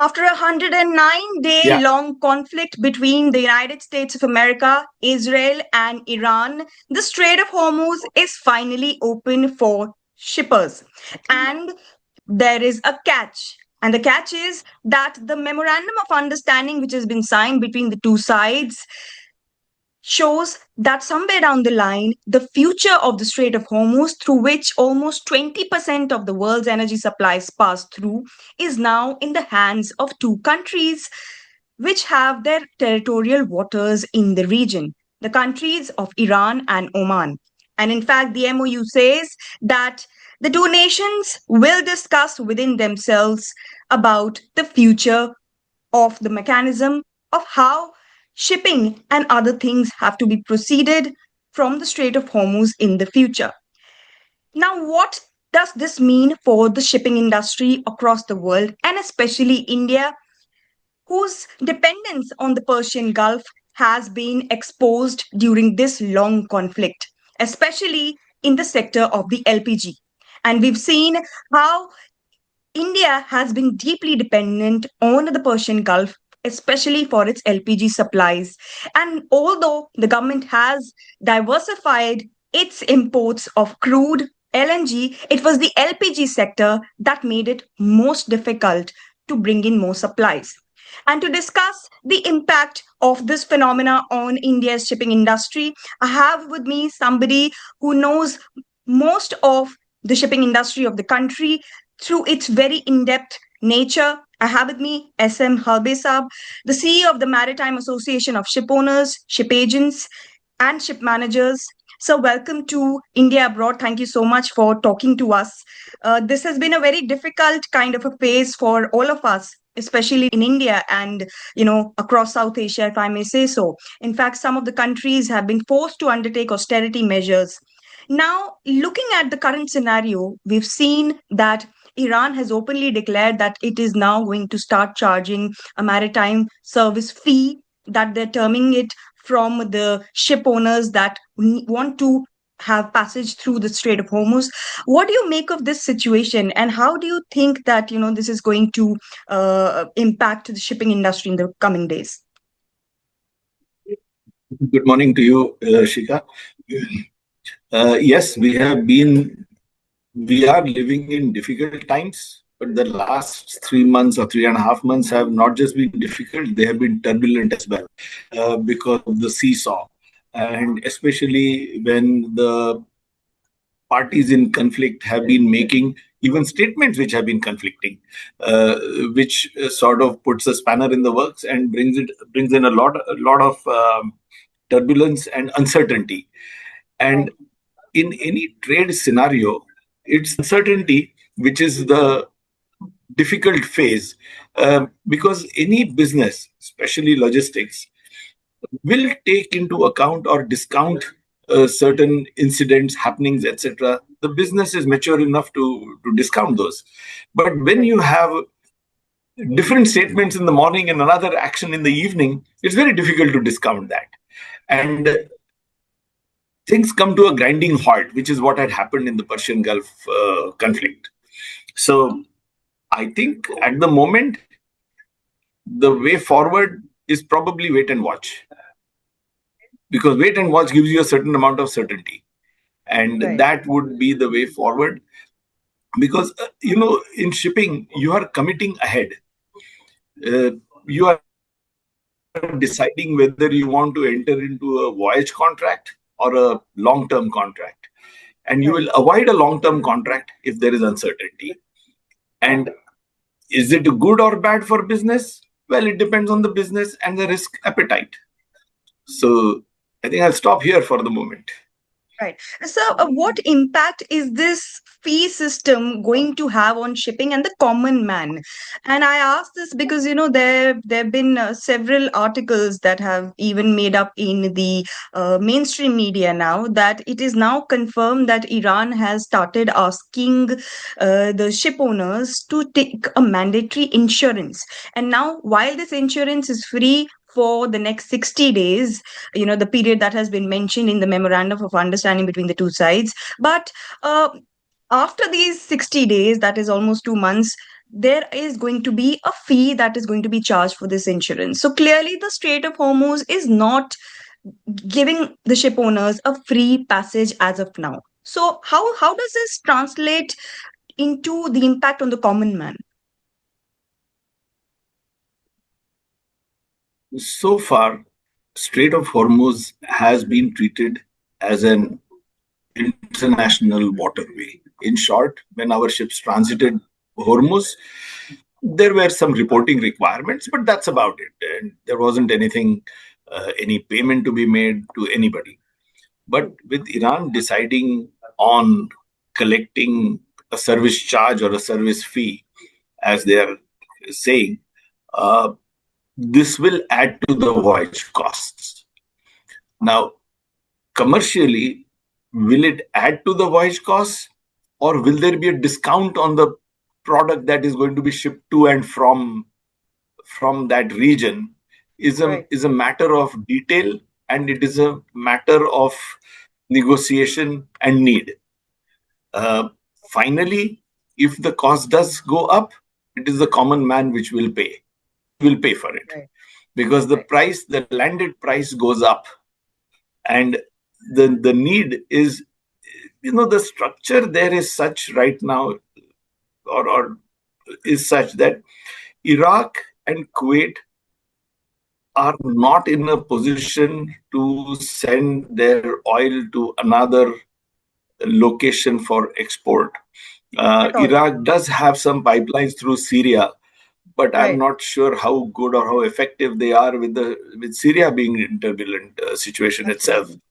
After a 109-day Yeah, long conflict between the United States of America, Israel, and Iran, the Strait of Hormuz is finally open for shippers. And there is a catch. And the catch is that the memorandum of understanding, which has been signed between the two sides, shows that somewhere down the line, the future of the Strait of Hormuz, through which almost 20% of the world's energy supplies pass through, is now in the hands of two countries which have their territorial waters in the region, the countries of Iran and Oman. And in fact, the MOU says that the two nations will discuss within themselves about the future of the mechanism of how shipping and other things have to be proceeded from the Strait of Hormuz in the future. Now, what does this mean for the shipping industry across the world, and especially India, whose dependence on the Persian Gulf has been exposed during this long conflict, especially in the sector of the LPG? And we've seen how India has been deeply dependent on the Persian Gulf, especially for its LPG supplies. And although the government has diversified its imports of crude, LNG, it was the LPG sector that made it most difficult to bring in more supplies. And to discuss the impact of this phenomena on India's shipping industry, I have with me somebody who knows most of the shipping industry of the country through its very in-depth nature. I have with me SM Halbe Saab, the CEO of the Maritime Association of Shipowners, Ship Agents, and Ship Managers. So, welcome to India Abroad. Thank you so much for talking to us. This has been a very difficult kind of a phase for all of us, especially in India and across South Asia, if I may say so. In fact, some of the countries have been forced to undertake austerity measures. Now, looking at the current scenario, we've seen that Iran has openly declared that it is now going to start charging a maritime service fee, that they're terming it, from the ship owners that want to have passage through the Strait of Hormuz. What do you make of this situation, and how do you think that this is going to impact the shipping industry in the coming days? good morning to you, Shika. Yes, we are living in difficult times, but the last 3 months or 3.5 months have not just been difficult, they have been turbulent as well, because of the seesaw. And especially when the parties in conflict have been making even statements which have been conflicting, which sort of puts a spanner in the works and brings in a lot of turbulence and uncertainty. And in any trade scenario, it's uncertainty which is the difficult phase, because any business, especially logistics, will take into account or discount certain incidents, happenings, etc. The business is mature enough to discount those. But when you have different statements in the morning and another action in the evening, it's very difficult to discount that. And things come to a grinding halt, which is what had happened in the Persian Gulf conflict. So I think at the moment, the way forward is probably wait and watch, because wait and watch gives you a certain amount of certainty, and Right. that would be the way forward. Because in shipping, you are committing ahead. You are deciding whether you want to enter into a voyage contract or a long-term contract, and you Right. will avoid a long-term contract if there is uncertainty. And is it good or bad for business? Well, it depends on the business and the risk appetite. So I think I'll stop here for the moment. Right. So, what impact is this fee system going to have on shipping and the common man? And I ask this because there have been several articles that have even made up in the mainstream media now, that it is now confirmed that Iran has started asking the ship owners to take a mandatory insurance. And now, while this insurance is free for the next 60 days, the period that has been mentioned in the memorandum of understanding between the two sides, but after these 60 days, that is almost 2 months, there is going to be a fee that is going to be charged for this insurance. So clearly, the Strait of Hormuz is not giving the ship owners a free passage as of now. So how does this translate into the impact on the common man? So far, Strait of Hormuz has been treated as an international waterway. In short, when our ships transited Hormuz, there were some reporting requirements, but that's about it. And there wasn't anything, any payment to be made to anybody. But with Iran deciding on collecting a service charge or a service fee, as they are saying, uh, this will add to the voyage costs. Now, commercially, will it add to the voyage costs, or will there be a discount on the product that is going to be shipped to and from that region? Is a matter of detail, and it is a matter of negotiation and need. Uh, Finally, if the cost does go up, it is the common man which will pay for it, Right. because the price, the landed price goes up, and the need is, the structure there is such right now, or is such that Iraq and Kuwait are not in a position to send their oil to another location for export. At all. Iraq does have some pipelines through Syria, but I'm Right. not sure how good or how effective they are with Syria being in turbulent situation itself. Absolutely.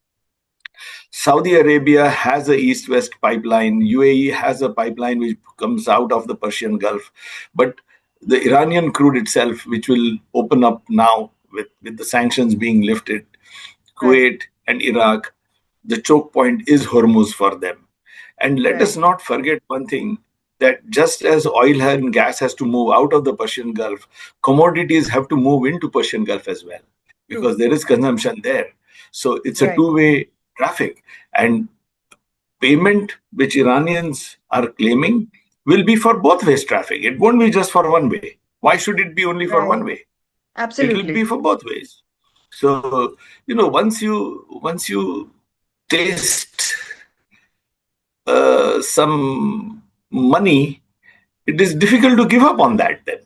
Saudi Arabia has a east-west pipeline. UAE has a pipeline which comes out of the Persian Gulf, but the Iranian crude itself, which will open up now with the sanctions being lifted, Right. Kuwait and Iraq, the choke point is Hormuz for them. And let us Right. not forget one thing, that just as oil and gas has to move out of the Persian Gulf, commodities have to move into Persian Gulf as well, True. because there is consumption there. So it's a Right. two-way traffic. And payment which Iranians are claiming will be for both ways traffic. It won't be just for one way. Why should it be only for Right. one way? It will Absolutely. be for both ways. So, once you taste some money, it is difficult to give up on that then.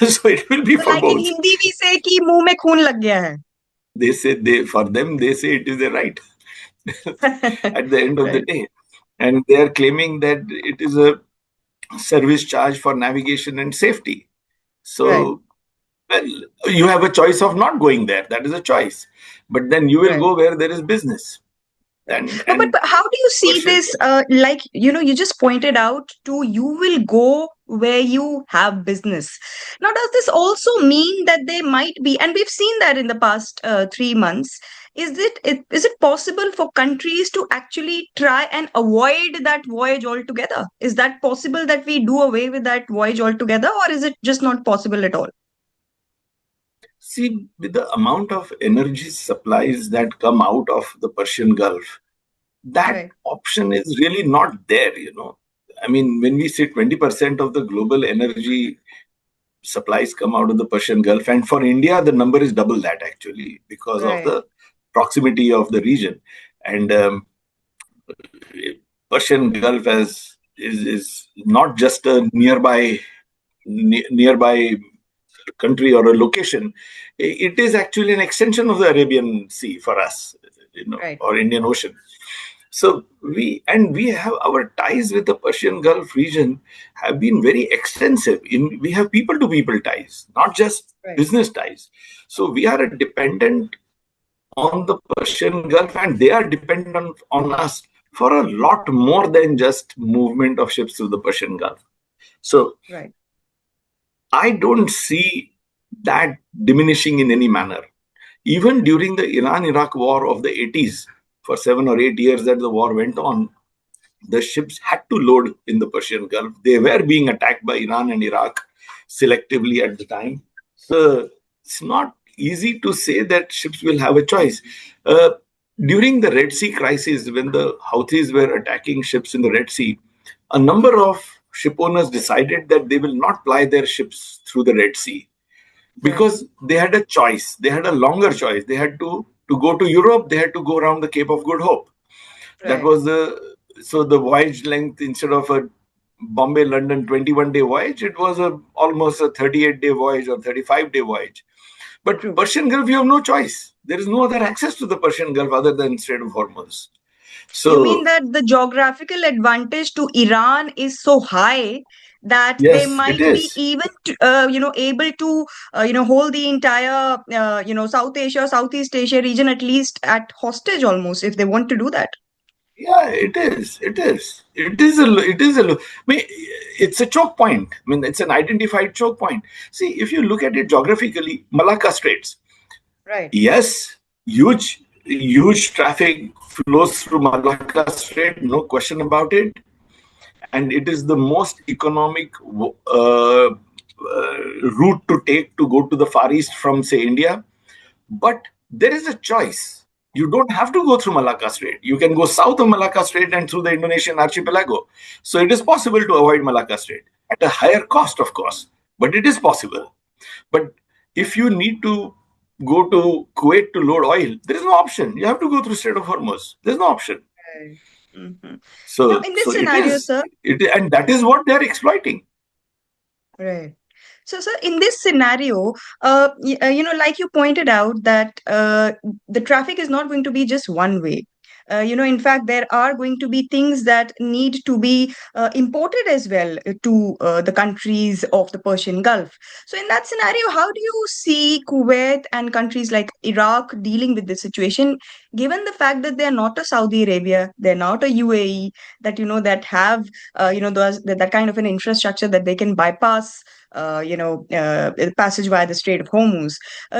So it will be So for like in both. Hindi we say कि मुंह में खून लग गया है. They say for them, they say it is a right at the end of the Right. day. And they are claiming that it is a service charge for navigation and safety. So, well, you have a choice of not going there. That is a choice. But then you will Right. go where there is business. Right. And No, but how do you see Persian this? Like, you just pointed out to you will go where you have business. Now, does this also mean that there might be, and we've seen that in the past 3 months, is it possible for countries to actually try and avoid that voyage altogether? Is that possible that we do away with that voyage altogether, or is it just not possible at all? See, with the amount of energy supplies that come out of the Persian Gulf, that Right. option is really not there. I mean, when we say 20% of the global energy supplies come out of the Persian Gulf, and for India, the number is double that actually, because of Right. the proximity of the region. And Persian Gulf is not just a nearby country or a location. It is actually an extension of the Arabian Sea for us, Right. or Indian Ocean. So we have our ties with the Persian Gulf region have been very extensive. We have people to people ties, not just Right. business ties. So we are dependent on the Persian Gulf, and they are dependent on us for a lot more than just movement of ships through the Persian Gulf. So Right. I don't see that diminishing in any manner. Even during the Iran-Iraq war of the 80s, for 7 or 8 years that the war went on, the ships had to load in the Persian Gulf. They were being attacked by Iran and Iraq selectively at the time. So it's not easy to say that ships will have a choice. During the Red Sea crisis, when the Houthis were attacking ships in the Red Sea, a number of shipowners decided that they will not ply their ships through the Red Sea because they had a choice. They had a longer choice. They had to go to Europe. They had to go around the Cape of Good Hope. That was the voyage length. Instead of a Bombay London 21-day voyage, it was almost a 38-day voyage or 35-day voyage. But Persian Gulf, you have no choice. There is no other access to the Persian Gulf other than Strait of Hormuz. So you mean that the geographical advantage to Iran is so high that they yes, it might be is. even, able to, hold the entire, South Asia, Southeast Asia region at least at hostage almost if they want to do that. Yeah, it is. It is. I mean, it's a choke point. I mean, it's an identified choke point. See, if you look at it geographically, Malacca Straits. Right. Yes, huge traffic flows through Malacca Strait, no question about it. And it is the most economic route to take to go to the Far East from, say, India. But there is a choice. You don't have to go through Malacca Strait. You can go south of Malacca Strait and through the Indonesian archipelago. So it is possible to avoid Malacca Strait at a higher cost, of course, but it is possible. But if you need to go to Kuwait to load oil, there is no option. You have to go through Strait of Hormuz. There's no option. Right. Mhm. Now, So, in this so it scenario, is, sir, and that is what they are exploiting. right. So, sir, in this scenario, like you pointed out that the traffic is not going to be just one way. In fact, there are going to be things that need to be imported as well to the countries of the Persian Gulf. So, in that scenario, how do you see Kuwait and countries like Iraq dealing with this situation, given the fact that they're not a Saudi Arabia, they're not a UAE, that have, that kind of an infrastructure that they can bypass passage via the Strait of Hormuz.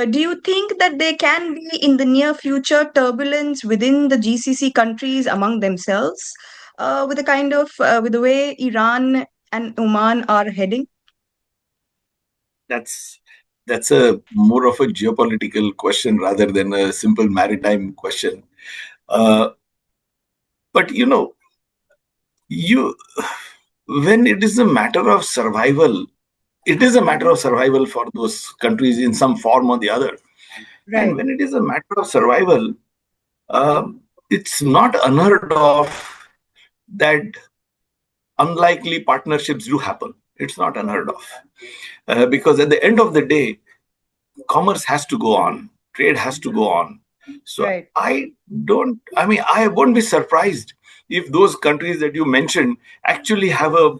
Do you think that there can be in the near future turbulence within the GCC countries among themselves with the with the way Iran and Oman are heading? That's a more of a geopolitical question rather than a simple maritime question. Uh, but you when it is a matter of survival, it is a matter Mhm. of survival for those countries in some form or the other. And Right. when it is a matter of survival, it's not unheard of that unlikely partnerships do happen. It's not unheard of. Because at the end of the day, commerce has to go on, trade has to go on. So Right. I won't be surprised if those countries that you mentioned actually have a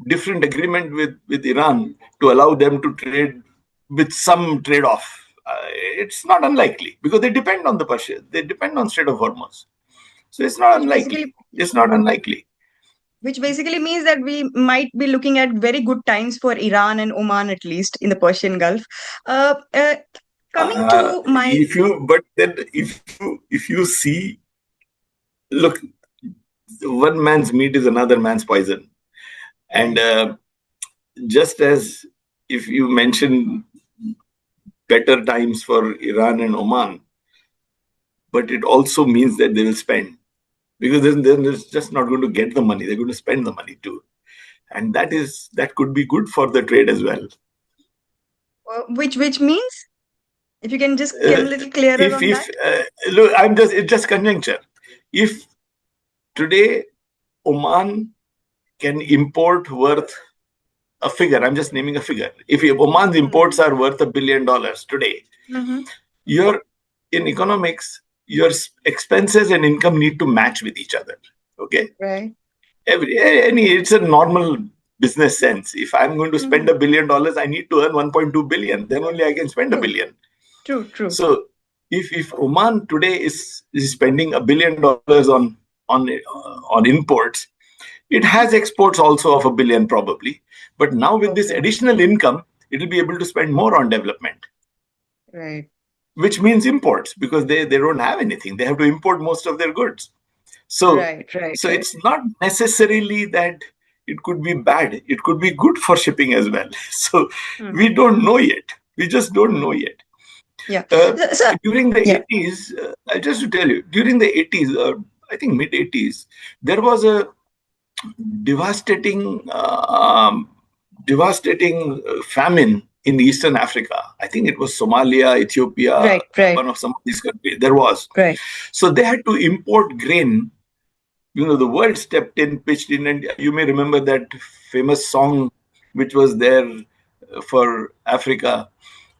different agreement with Iran to allow them to trade with some trade off. It's not unlikely because they depend on the Persia, they depend on Strait of Hormuz. So it's not Which basically unlikely. It's not unlikely. which basically means that we might be looking at very good times for Iran and Oman, at least in the Persian Gulf. Uh, uh, Coming to my If you, but then if you see, look, one man's meat is another man's poison, and right. just as if you mention better times for Iran and Oman, but it also means that they will spend because then they're just not going to get the money; they're going to spend the money too, and that could be good for the trade as well. Which means, if you can just Uh, come a little clearer on if that. look, it's just conjecture. If today Oman can import worth a figure, I'm just naming a figure. If Oman's imports are worth $1 billion today, Mm-hmm. your in economics, your expenses and income need to match with each other. Okay, Right. it's a normal business sense. If I'm going to spend Mm-hmm. $1 billion, I need to earn 1.2 billion. Then only I can spend a True. billion. True. So if Oman today is spending $1 billion on imports, it Mm-hmm. has exports also of a billion probably. But now with this Okay. additional income, it will be able to spend more on development, Right. which means imports because they don't have anything. They have to import most of their goods. So Right. so it's not necessarily that it could be bad. It could be good for shipping as well. So we Mm-hmm. don't know yet. We just don't know yet. Yeah. Uh, So, During the yeah. 80s, just to tell you, during the 80s, I think mid 80s, there was devastating, devastating famine in Eastern Africa. I think it was Somalia, Ethiopia, Right. one of some of these countries. There was. Right. So they had to import grain. The world stepped in, pitched in, and you may remember that famous song which was there for Africa.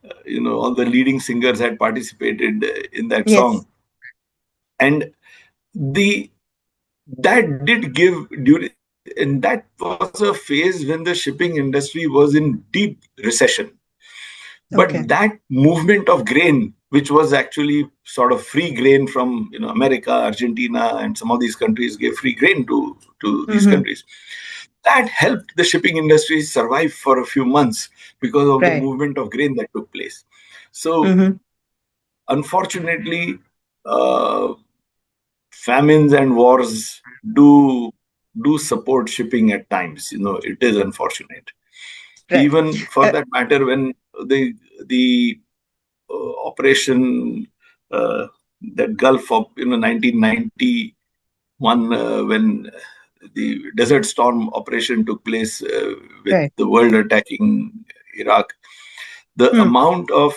All the leading singers had participated in that Yes. song. And the that did give during, and that was a phase when the shipping industry was in deep recession. Okay. But that movement of grain, which was actually sort of free grain from America, Argentina, and some of these countries gave free grain to these Mm-hmm. countries. That helped the shipping industry survive for a few months because of the Right. movement of grain that took place. So, Mm-hmm. unfortunately, famines and wars do support shipping at times. It is unfortunate. Right. Even for that matter, when the operation, that Gulf of 1991, when the Desert Storm operation took place, with Right. the world attacking Iraq, the Hmm. amount of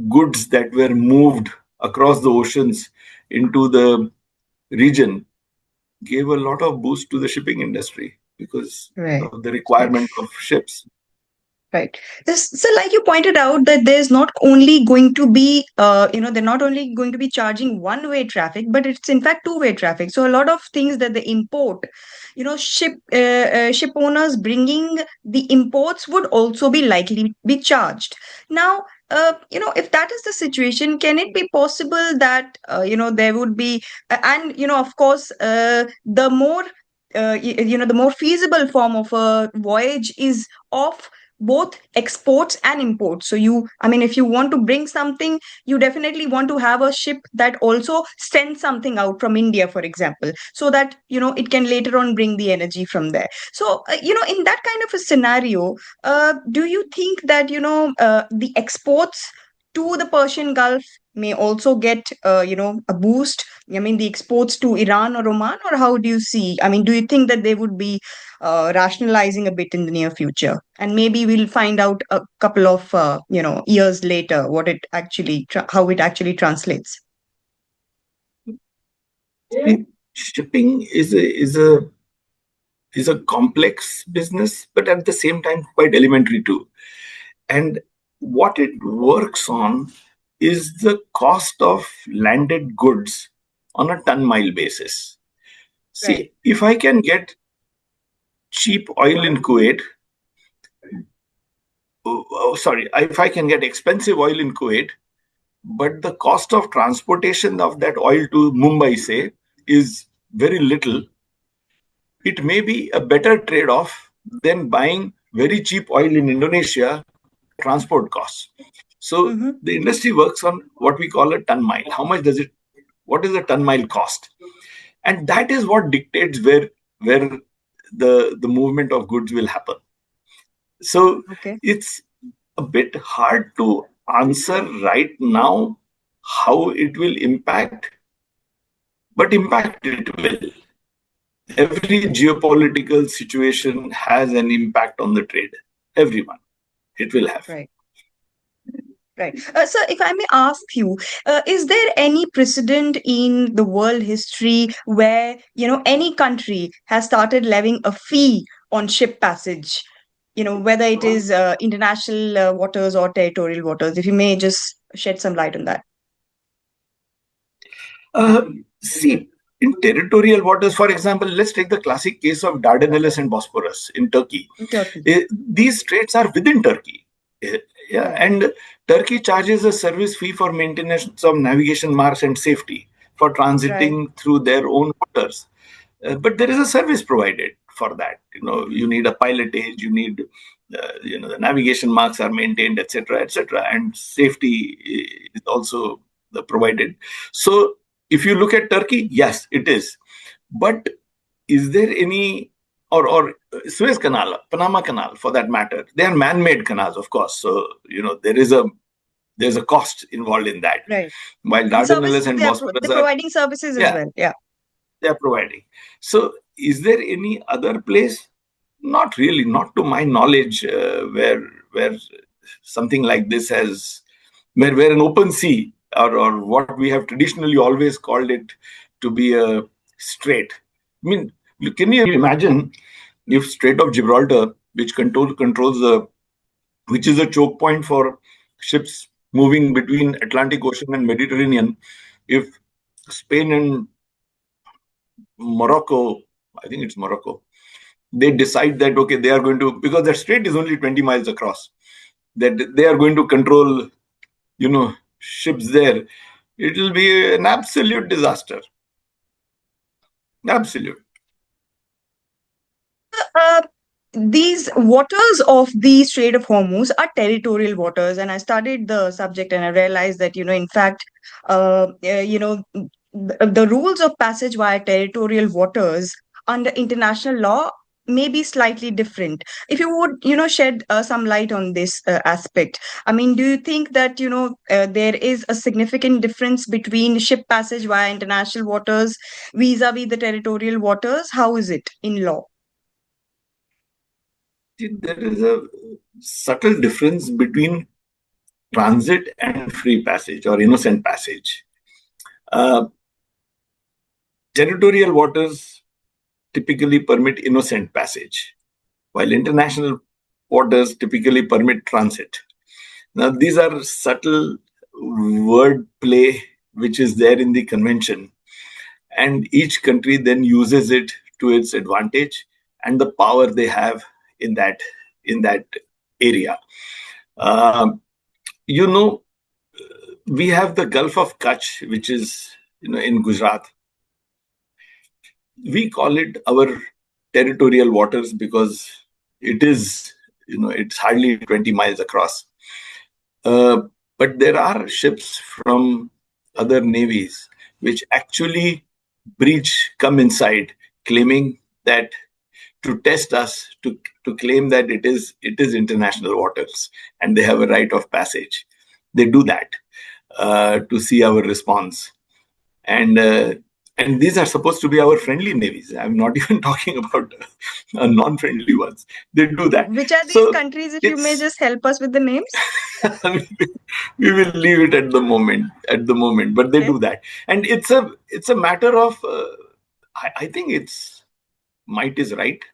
goods that were moved across the oceans into the region gave a lot of boost to the shipping industry because Right. of the Right. requirement of ships. Right. So, like you pointed out, that there's not only going to be, they're not only going to be charging one-way traffic, but it's in fact two-way traffic. So, a lot of things that they import, ship owners bringing the imports would also be likely be charged. Now, if that is the situation, can it be possible that, there would be, and, of course, the more, the more feasible form of a voyage is of both exports and imports. So if you want to bring something, you definitely want to have a ship that also sends something out from India, for example, so that it can later on bring the energy from there. So in that kind of a scenario, do you think that the exports to the Persian Gulf may also get a boost? The exports to Iran or Oman, or how do you see? Do you think that they would be rationalizing a bit in the near future, and maybe we'll find out a couple of years later what it actually how it actually translates? See, shipping is a complex business, but at the same time quite elementary too. And what it works on is the cost of landed goods on a ton mile basis. Right. See, if I can get cheap oil in Kuwait, if I can get expensive oil in Kuwait, but the cost of transportation of that oil to Mumbai, say, is very little, it may be a better trade-off than buying very cheap oil in Indonesia, transport costs. So Mm-hmm. the industry works on what we call a ton mile. What is a ton mile cost? And that is what dictates where the movement of goods will happen. So Okay. it's a bit hard to answer right now how it will impact, but impact it will. Every geopolitical situation has an impact on the trade. Everyone, it will have. Right. Right. So, if I may ask you, is there any precedent in the world history where, any country has started levying a fee on ship passage, whether it is international waters or territorial waters? If you may just shed some light on that. See, in territorial waters, for example, let's take the classic case of Dardanelles and Bosporus in Turkey. In Turkey. These straits are within Turkey. Yeah, Right. and Turkey charges a service fee for maintenance of navigation marks and safety for Right. transiting through their own waters. But there is a service provided for that. You need a pilotage, you need, the navigation marks are maintained, etc., and safety is also provided. So if you look at Turkey, yes, it is. But is there any, or Suez Canal, Panama Canal, for that matter? They are man-made canals, of course. So there's a cost involved in that. Right. While And services, Dardanelles and they're Bosporus are, providing services as yeah, well. Yeah. they are providing. So is there any other place? Not really, not to my knowledge, where something like this has, where an open sea, or what we have traditionally always called it to be a strait. I mean, can you imagine if Strait of Gibraltar, which controls the, which is a choke point for ships moving between Atlantic Ocean and Mediterranean, if Spain and Morocco, I think it's Morocco, they decide that, okay, they are going to, because the strait is only 20 miles across, that they are going to control, ships there, it will be an absolute disaster. Absolute. Uh, these waters of the Strait of Hormuz are territorial waters, and I studied the subject and I realized that, in fact, the rules of passage via territorial waters under international law may be slightly different. If you would, shed some light on this aspect. I mean, do you think that, there is a significant difference between ship passage via international waters vis-a-vis the territorial waters? How is it in law? There is a subtle difference between transit and free passage or innocent passage. Uh, Territorial waters typically permit innocent passage, while international waters typically permit transit. Now, these are subtle word play which is there in the convention, and each country then uses it to its advantage and the power they have in that area. Um, you know, we have the Gulf of Kutch, which is in Gujarat. We call it our territorial waters because it is, it's hardly 20 miles across. But there are ships from other navies which actually come inside, claiming that, to test us, to claim that it is international waters and they have a right of passage. They do that to see our response, and these are supposed to be our friendly navies. I'm not even talking about non-friendly ones. They do that. Which are these So countries, if you may it's just help us with the names? we will leave it at the moment, but they Okay. do that, and it's a matter of I think it's might is right.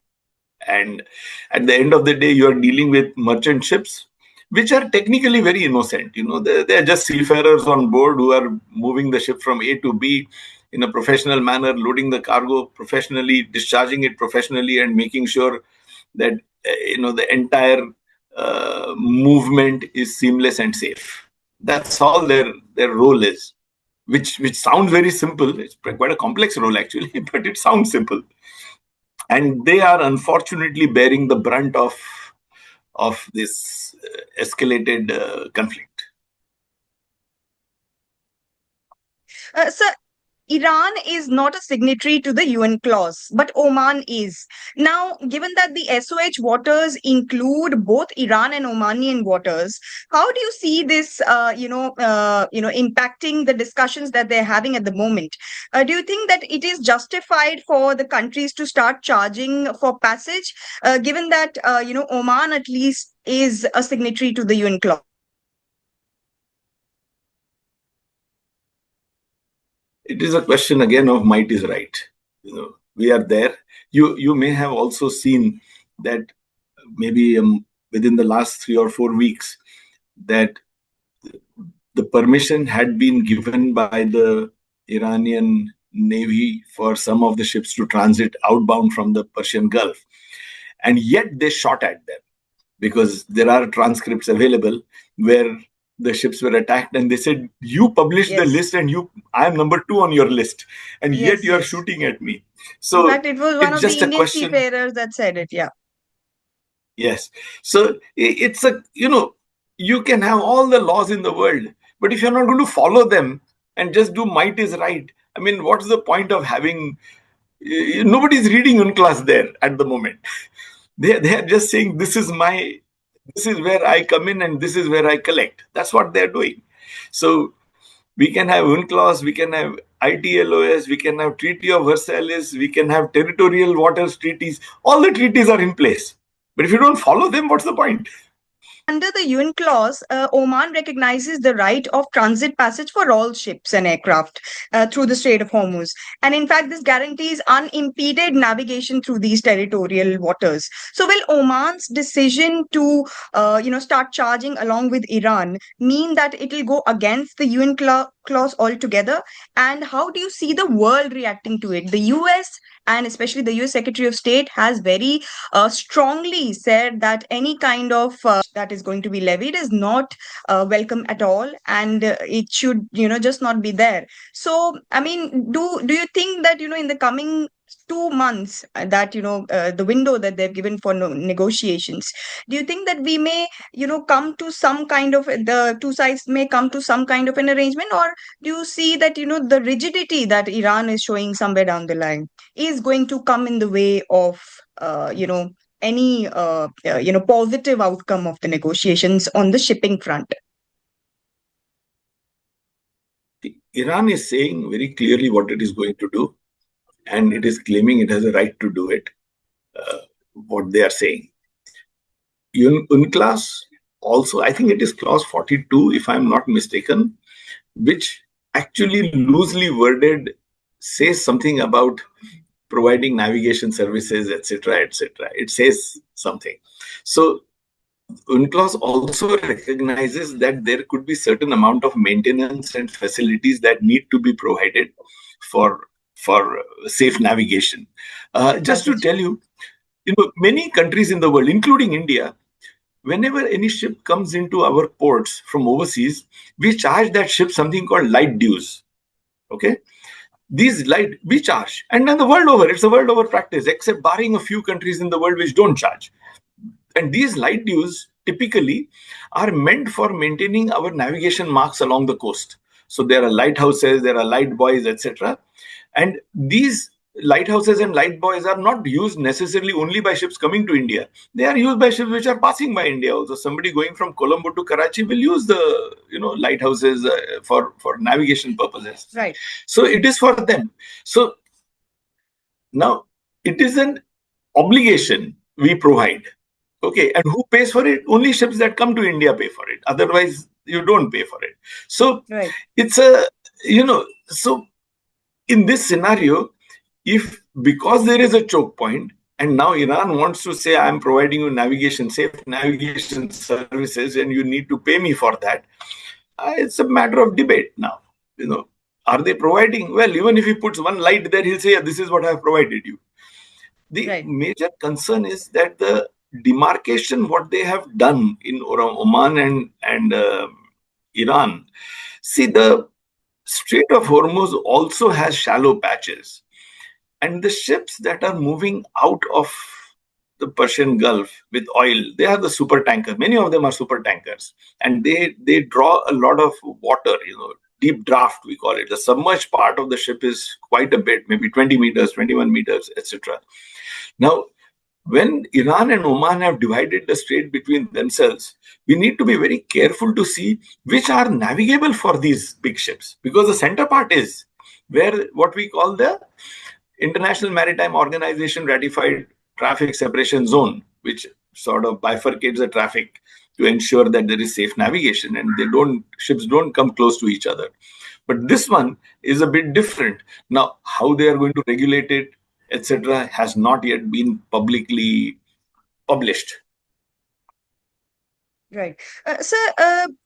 And at the end of the day, you are dealing with merchant ships which are technically very innocent. They're just seafarers on board who are moving the ship from A to B in a professional manner, loading the cargo professionally, discharging it professionally, and making sure that the entire movement is seamless and safe. That's all their role is, which sounds very simple. It's quite a complex role actually, but it sounds simple. And they are unfortunately bearing the brunt of this escalated conflict. Sir, Iran is not a signatory to the UN clause, but Oman is. Now, given that the SOH waters include both Iran and Omanian waters, how do you see this, impacting the discussions that they're having at the moment? Do you think that it is justified for the countries to start charging for passage, given that, Oman at least is a signatory to the UN clause? It is a question again of might is right. We are there. You may have also seen that maybe within the last 3 or 4 weeks that the permission had been given by the Iranian Navy for some of the ships to transit outbound from the Persian Gulf, and yet they shot at them, because there are transcripts available where the ships were attacked and they said, you published the Yes. list and I am number 2 on your list, and yet Yes, you are yes. shooting at me. In So fact, it was one it's of the just a Indian question. seafarers that said it. Yeah. Yes. So it's you can have all the laws in the world, but if you're not going to follow them and just do might is right, I mean, what's the point of having, nobody's reading UNCLOS there at the moment. They are just saying, this is where I come in and this is where I collect. That's what they're doing. So We can have UNCLOS, we can have ITLOS, we can have Treaty of Versailles, we can have territorial waters treaties. All the treaties are in place. But if you don't follow them, what's the point? Under the UN clause, Oman recognizes the right of transit passage for all ships and aircraft through the Strait of Hormuz. And in fact, this guarantees unimpeded navigation through these territorial waters. So, will Oman's decision to, start charging along with Iran mean that it will go against the UN clause altogether? And how do you see the world reacting to it? The US and especially the US Secretary of State has very strongly said that any kind of that is going to be levied is not welcome at all, and it should just not be there. So I mean, do you think that in the coming 2 months, that the window that they've given for negotiations, do you think that we may come to some kind of, the two sides may come to some kind of an arrangement, or do you see that the rigidity that Iran is showing somewhere down the line is going to come in the way of any positive outcome of the negotiations on the shipping front? Iran is saying very clearly what it is going to do, and it is claiming it has a right to do it. What they are saying. UNCLOS also, I think it is clause 42, if I'm not mistaken, which actually loosely worded says something about providing navigation services, etc., etc. It says something. So UNCLOS also recognizes that there could be certain amount of maintenance and facilities that need to be provided for safe navigation. Just to tell you, many countries in the world, including India, whenever any ship comes into our ports from overseas, we charge that ship something called light dues. Okay? These light, we charge. And then the world over, it's a world over practice, except barring a few countries in the world which don't charge. And these light dues typically are meant for maintaining our navigation marks along the coast. So there are lighthouses, there are light buoys, etc. And these lighthouses and light buoys are not used necessarily only by ships coming to India. They are used by ships which are passing by India also. Somebody going from Colombo to Karachi will use the lighthouses for navigation purposes. Right. So it is for them. So now it is an obligation we provide. Okay, and who pays for it? Only ships that come to India pay for it. Otherwise, you don't pay for it. So Right. It's so in this scenario, if because there is a choke point, and now Iran wants to say, I'm providing you safe navigation services, and you need to pay me for that, it's a matter of debate now. Are they providing? Well, even if he puts one light there, he'll say, yeah, this is what I've provided you. The major concern is that the demarcation, what they have done in Oman and Iran. See, the Strait of Hormuz also has shallow patches. And the ships that are moving out of the Persian Gulf with oil, they are the super tankers. Many of them are super tankers. And they draw a lot of water, deep draft, we call it. The submerged part of the ship is quite a bit, maybe 20 meters, 21 meters, etc. Now, when Iran and Oman have divided the strait between themselves, we need to be very careful to see which are navigable for these big ships, because the center part is where what we call the International Maritime Organization ratified traffic separation zone, which sort of bifurcates the traffic to ensure that there is safe navigation and ships don't come close to each other. But this one is a bit different. Now, how they are going to regulate it, etc., has not yet been publicly published. Right. Sir,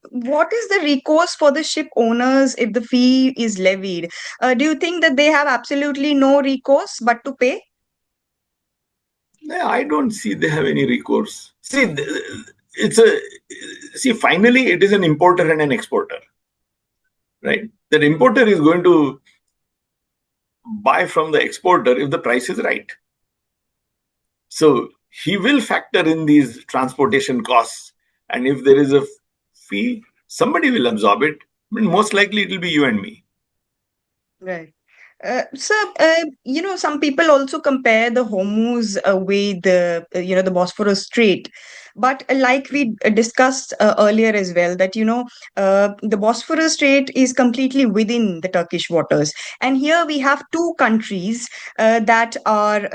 what is the recourse for the ship owners if the fee is levied? Do you think that they have absolutely no recourse but to pay? I don't see they have any recourse. Finally, it is an importer and an exporter, right? That importer is going to buy from the exporter if the price is right. So he will factor in these transportation costs, and if there is a fee, somebody will absorb it. But most likely, it will be you and me. Right. So, some people also compare the Hormuz with the Bosphorus Strait. But like we discussed earlier as well, that the Bosphorus Strait is completely within the Turkish waters, and here we have two countries that are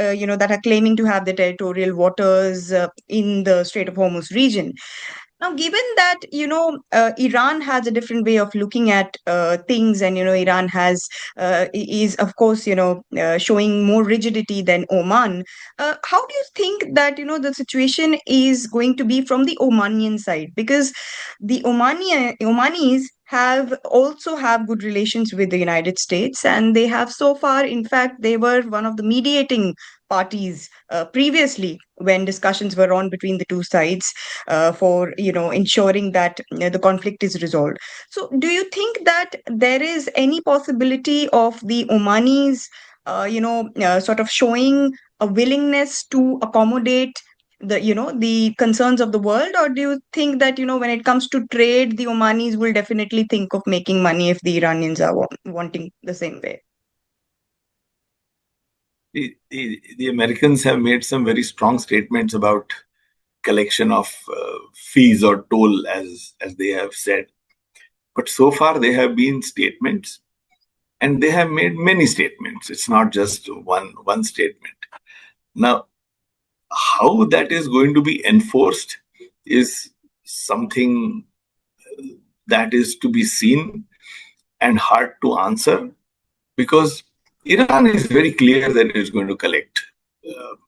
claiming to have the territorial waters in the Strait of Hormuz region. Now, given that, Iran has a different way of looking at things, and, Iran is, of course, showing more rigidity than Oman. How do you think that, the situation is going to be from the Omanian side? Because the Omanis have good relations with the United States, and they have so far, in fact, they were one of the mediating parties previously when discussions were on between the two sides for ensuring that the conflict is resolved. So, do you think that there is any possibility of the Omanis, sort of showing a willingness to accommodate the concerns of the world, or do you think that when it comes to trade, the Omanis will definitely think of making money if the Iranians are wanting the same way? The Americans have made some very strong statements about collection of fees or toll, as they have said. But so far, they have been statements, and they have made many statements. It's not just one statement. Now, how that is going to be enforced is something that is to be seen and hard to answer, because Iran is very clear that it is going to collect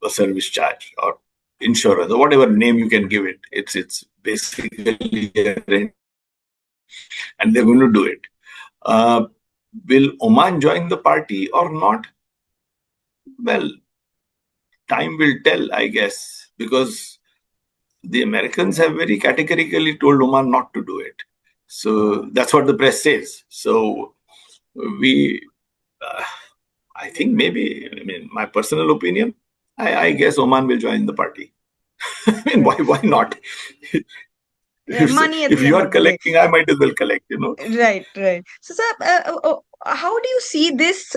a service charge or insurance or whatever name you can give it. It's basically a rent, and they're going to do it. Will Oman join the party or not? Well, time will tell, I guess, because the Americans have very categorically told Oman not to do it. So that's what the press says. So I think maybe, my personal opinion, I guess Oman will join the party. Why not? Money at If the you end are of the day. collecting, I might as well collect, Right, right. So, sir, how do you see this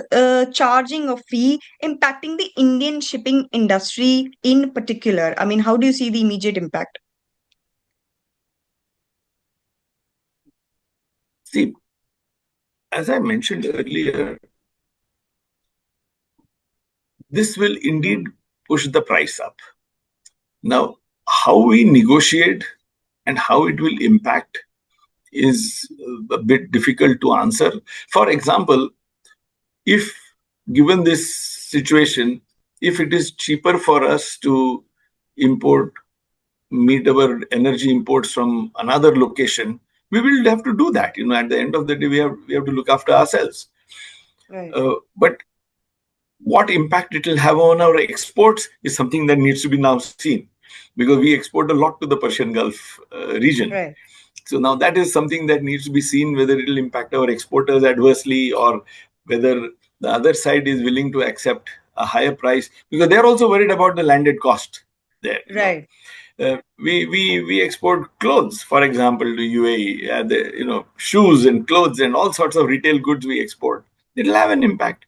charging of fee impacting the Indian shipping industry in particular? I mean, how do you see the immediate impact? See, as I mentioned earlier, this will indeed push the price up. Now, how we negotiate and how it will impact is a bit difficult to answer. For example, if given this situation, if it is cheaper for us to import, meet our energy imports from another location, we will have to do that. At the end of the day, we have to look after ourselves. Right, But what impact it will have on our exports is something that needs to be now seen, because we export a lot to the Persian Gulf region. right, So now that is something that needs to be seen, whether it will impact our exporters adversely or whether the other side is willing to accept a higher price, because they're also worried about the landed cost there. right. We export clothes, for example, to UAE. Shoes and clothes and all sorts of retail goods we export. It'll have an impact.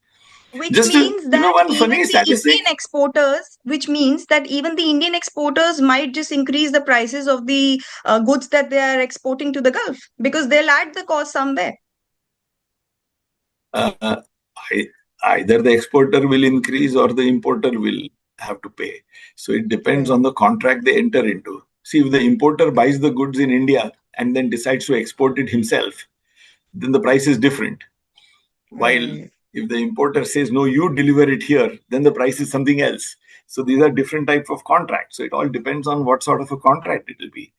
Which Just means that one funny statistic. which means that even the Indian exporters might just increase the prices of the goods that they are exporting to the Gulf because they'll add the cost somewhere. Uh, Either the exporter will increase or the importer will have to pay. So it depends Right, on the contract they enter into. See, if the importer buys the goods in India and then decides to export it himself, then the price is different. While right. if the importer says, no, you deliver it here, then the price is something else. So these are different types of contracts. So it all depends on what sort of a contract it will be.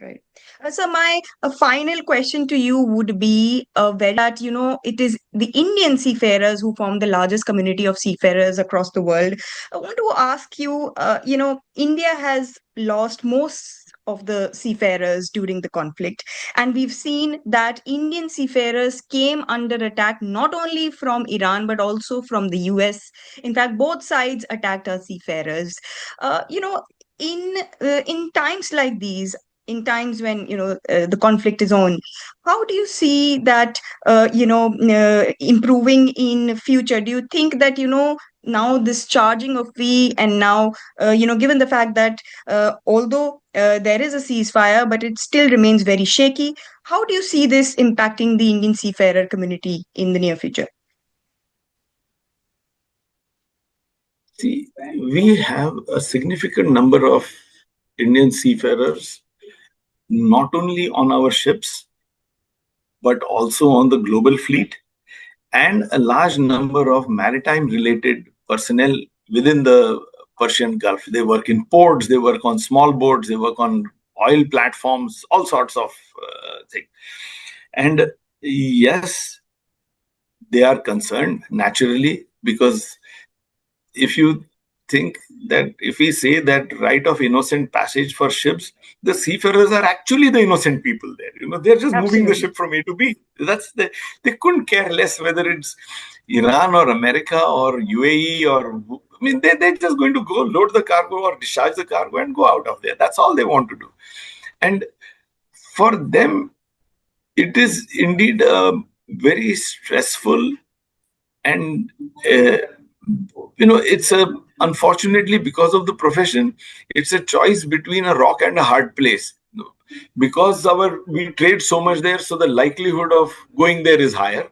Right. So my final question to you would be that it is the Indian seafarers who form the largest community of seafarers across the world. I want to ask you, India has lost most of the seafarers during the conflict, and we've seen that Indian seafarers came under attack not only from Iran but also from the US. In fact, both sides attacked our seafarers. In times like these, in times when the conflict is on. How do you see that improving in future? Do you think that now this charging of fee, and now given the fact that although there is a ceasefire, but it still remains very shaky, how do you see this impacting the Indian seafarer community in the near future? See, we have a significant number of Indian seafarers, not only on our ships, but also on the global fleet, and a large number of maritime related personnel within the Persian Gulf. They work in ports, they work on small boats, they work on oil platforms, all sorts of things. And yes, they are concerned naturally, because if you think that if we say that right of innocent passage for ships, the seafarers are actually the innocent people there. They're just moving the Absolutely. ship from A to B. They couldn't care less whether it's Iran or America or UAE or, I mean, they're just going to go load the cargo or discharge the cargo and go out of there. That's all they want to do. And for them, it is indeed very stressful, and it's a unfortunately, because of the profession, it's a choice between a rock and a hard place. Because we trade so much there, so the likelihood of going there is higher.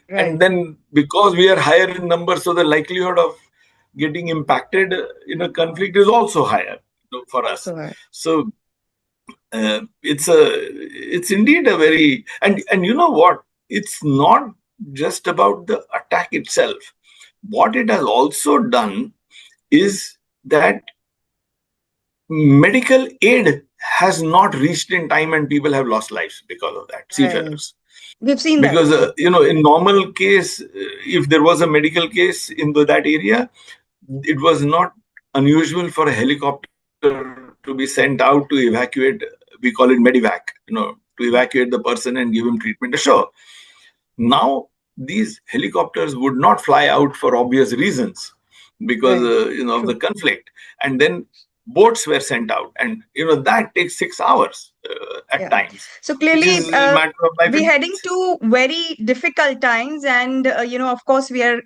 And Right. then because we are higher in numbers, so the likelihood of getting impacted in a conflict is also higher for us. So, So it's indeed a very, and you know what? It's not just about the attack itself. What it has also done is that medical aid has not reached in time, and people have lost lives because of that. right. Seafarers, We've seen that. because in normal case, if there was a medical case in that area, it was not unusual for a helicopter to be sent out to evacuate. We call it medivac, to evacuate the person and give him treatment ashore. Now these helicopters would not fly out for obvious reasons, because Right. of the True. conflict, and then boats were sent out, and that takes 6 hours at Yeah. times, So which clearly, is a matter of life we're and heading death. to very difficult times, and of course, we are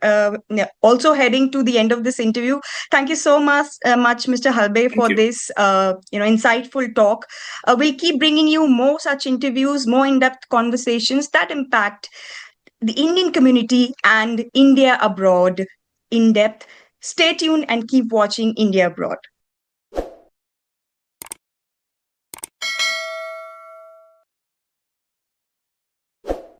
also heading to the end of this interview. Thank you so much, Mr. Halbe, Thank for you. this insightful talk. We'll keep bringing you more such interviews, more in-depth conversations that impact the Indian community and India abroad in depth. Stay tuned and keep watching India Abroad.